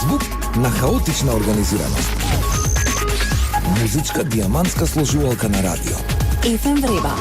звук на хаотична организираност. Музичка диамантска сложувалка на радио. FM Вреба.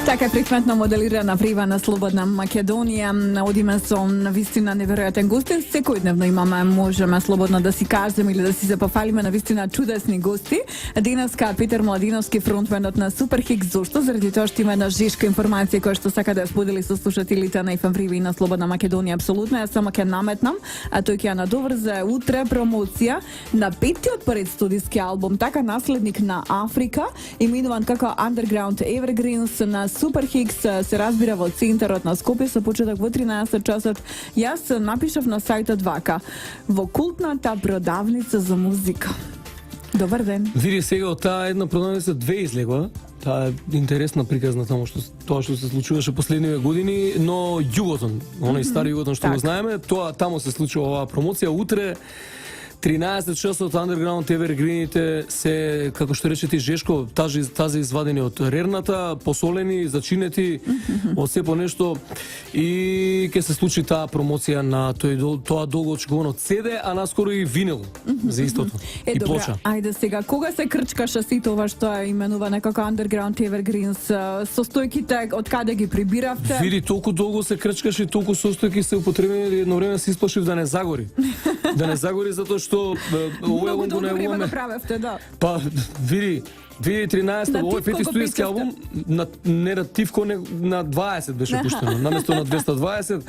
Така фреквентно моделирана врева на Слободна Македонија. Одиме со навистина неверојатен гостин. Секојдневно имаме, можеме слободно да си кажеме или да си се пофалиме навистина чудесни гости. Денеска Петер Младиновски, фронтменот на Суперхикс. Зошто? Заради тоа што има една жешка информација која што сака да ја сподели со слушателите на FM Врева и на Слободна Македонија. Апсолутно, ја само ќе наметнам, а тој ќе ја надоврзе утре промоција на петтиот поред студиски албум, така наследник на Африка, именуван како Underground Evergreens на Суперхикс, се разбира во центарот на Скопје со почеток во 13 часот. Јас напишав на сајтот вака: во култната продавница за музика. Добар ден. Види сега од таа една продавница две излегува. Таа е интересна приказна тоа што се случуваше последниве години, но југотон, оној стари југотон што го знаеме, тоа тамо се случува оваа промоција утре. 13 часот Underground Evergreenите се, како што рече ти Жешко, тази извадени од рерната, посолени, зачинети, од се по нешто, и ќе се случи таа промоција на тоа долгоочекувано CD, а наскоро и винил за истото. И плоча. Ајде сега, кога се крчкаше сите ова што е именувано како Underground Evergreens, состојките од каде ги прибиравте? Види, толку долго се крчкаше, толку состојки се употребени, едно време се исплашив да не загори. Да не загори затоа што овој албум го најавуваме. Направевте, да. Па, види, 2013 овој пети студиски албум не на Тивко, на 20 беше пуштено, наместо на 220.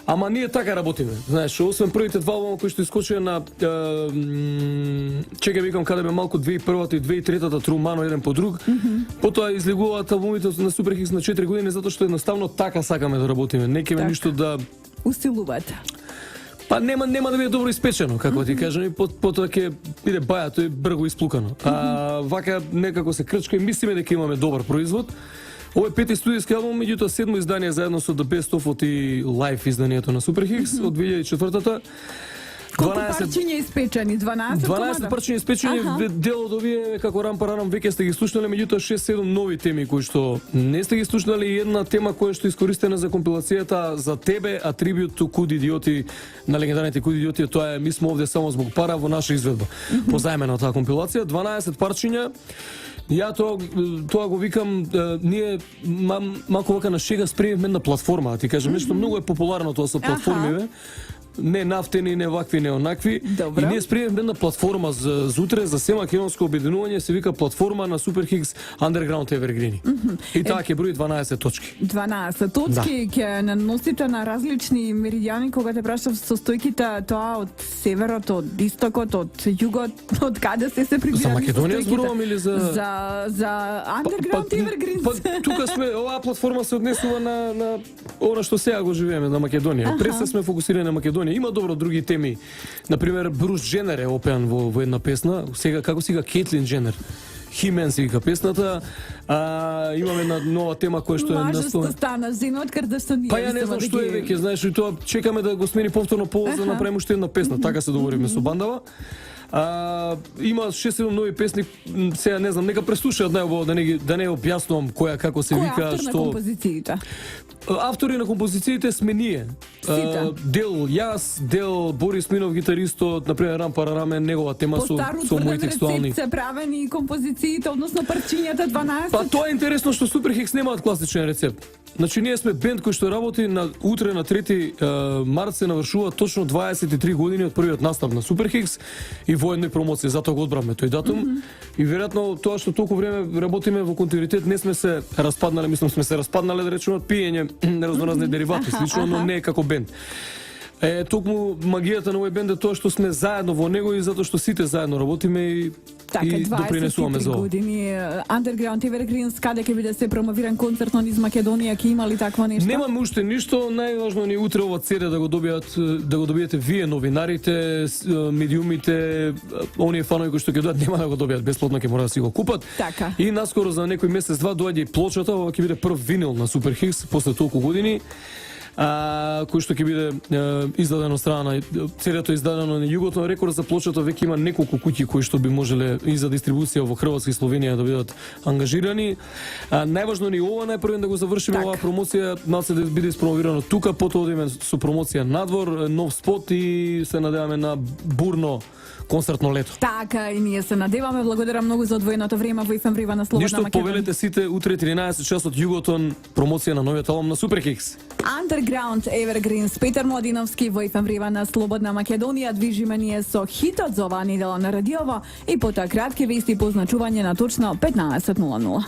Ама ние така работиме. Знаеш, освен првите два албума кои што искочија на чекај викам каде бе малку 2001-та и 2003-та трумано еден по друг. Потоа излегуваат албумите на Суперхикс на 4 години затоа што едноставно така сакаме да работиме. Не ќе ништо да устилувате. Па нема да биде добро испечено, како ти кажам, и потоа ќе биде бајато и брго исплукано. Вака некако се крчка и мислиме дека имаме добар производ. Овој пети студиски албум, меѓутоа седмо издание заедно со The Best of и лайв изданието на Суперхикс од 2004-та. Колку парчиња испечени? 12 парчиња испечени, дел од овие како рам-парарам веќе сте ги слушнале, меѓутоа 6-7 нови теми кои што не сте ги слушнале, и една тема која што искористена за компилацијата За тебе, атрибют to Kud Idioti на легендарните Kud Idioti, тоа е ми сме овде само због пара во наша изведба. Позајмена таа компилација, 12 парчиња. Ја тоа го викам, ние малку вака на шега спремивме на платформа, ти кажам, нешто многу е популарно тоа со платформиве. Не нафтени, не вакви, не онакви. Добро. И ние спремивме една платформа за утре, за се македонско обединување, се вика платформа на Суперхикс Underground Evergreen. И таа ќе брои 12 точки. 12 точки ќе наносите на различни меридијани, кога те прашав состојките, тоа од северот, од истокот, од југот, од каде се прибирани. За Македонија зборувам или за Underground Evergreen? Тука сме, оваа платформа се однесува на она што сега го живееме на Македонија. Пред се сме фокусирани на Македонија. Има добро други теми. Например, Брус Дженер е опеан во една песна. Сега како сега Кейтлин Дженер. Химен си вика песната. Имаме една нова тема која што е Мажество стана зина од Кардашани. Па ја не знам што е веќе, знаеш, и тоа чекаме да го смени повторно повод за да направиме уште една песна. Така се договоривме со бандава. Има 6-7 нови песни, сега не знам, нека преслушаат најубаво да не објаснувам која како се вика, што. Кој е автор на композициите? Автори на композициите сме ние. Дел јас, дел Борис Минов гитаристот, например Рам Парарам е негова тема со мои текстуални. Рецепт се правени композициите, односно парчињата 12. Па тоа е интересно што Суперхикс немаат класичен рецепт. Значи ние сме бенд кој што работи утре на 3 март се навршува точно 23 години од првиот настап на Суперхикс и во едној промоција, затоа го одбравме тој датум. И веројатно тоа што толку време работиме во континуитет, не сме се распаднале, мислам сме се распаднале да речеме од пиење разноразни деривати, слично, но не како бенд. Токму магијата на овој бенд е тоа што сме заедно во него и затоа што сите заедно работиме и допринесуваме за ова. Години Underground Evergreens, каде ќе биде се промовиран концертно низ Македонија, ќе има ли такво нешто? Немаме уште ништо, најважно ни утре ова CD да го добиете вие новинарите, медиумите, оние фанови кои што ќе дојдат нема да го добијат бесплатно, ќе мора да си го купат. Така. И наскоро за некој месец два доаѓа и плочата, ова ќе биде прв винил на Суперхикс после толку години. кој што ќе биде издадено страна целото издадено на југото. Рекорд за плочата веќе има неколку куќи кои што би можеле и за дистрибуција во Хрватска и Словенија да бидат ангажирани. Најважно ни ова најпрвен да го завршиме оваа промоција, се да биде испромовирано тука, потоа одиме со промоција надвор, нов спот и се надеваме на бурно концертно лето. Така, и ние се надеваме. Благодарам многу за одвоеното време во FM Врива на Слободна Ништо, Македонија. повелете сите утре 13 часот Југотон, промоција на новиот албум на Суперкикс. Underground Evergreens, Петар Младиновски во FM Врива на Слободна Македонија. Движиме ние со хитот за оваа недела на радиово и потоа кратки вести по означување на точно 15:00.